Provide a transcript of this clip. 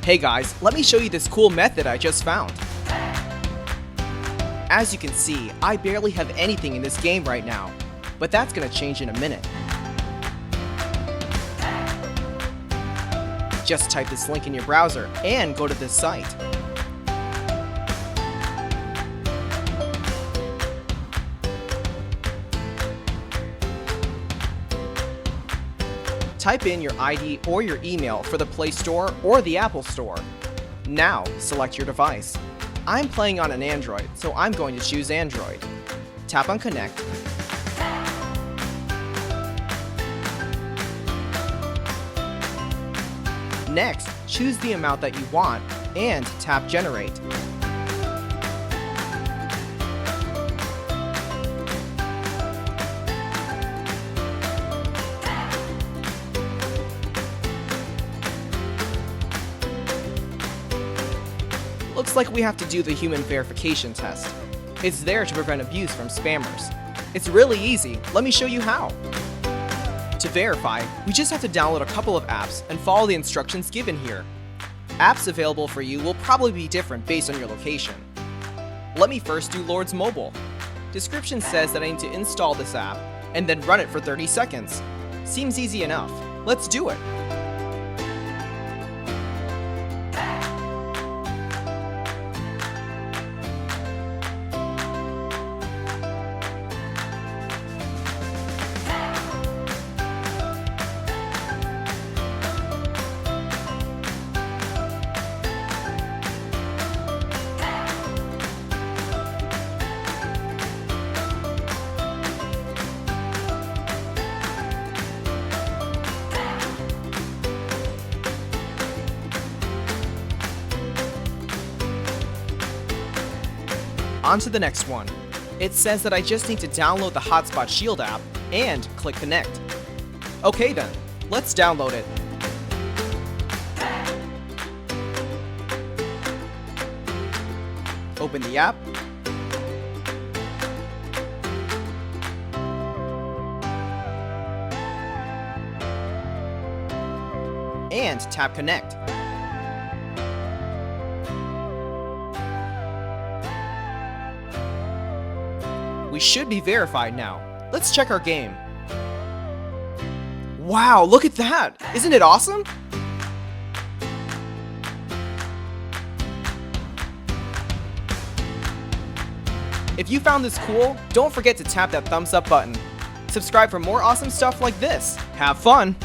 Hey guys, let me show you this cool method I just found. As you can see, I barely have anything in this game right now, but that's gonna change in a minute. Just type this link in your browser and go to this site. Type in your ID or your email for the Play Store or the Apple Store. Now, select your device. I'm playing on an Android, so I'm going to choose Android. Tap on Connect. Next, choose the amount that you want and tap Generate. Looks like we have to do the human verification test. It's there to prevent abuse from spammers. It's really easy. Let me show you how. To verify, we just have to download a couple of apps and follow the instructions given here. Apps available for you will probably be different based on your location. Let me first do Lord's Mobile. Description says that I need to install this app and then run it for 30 seconds. Seems easy enough. Let's do it. On to the next one. It says that I just need to download the Hotspot Shield app and click Connect. Okay then, let's download it. Open the app. And tap Connect. We should be verified now. Let's check our game. Wow, look at that! Isn't it awesome? If you found this cool, don't forget to tap that thumbs up button. Subscribe for more awesome stuff like this. Have fun!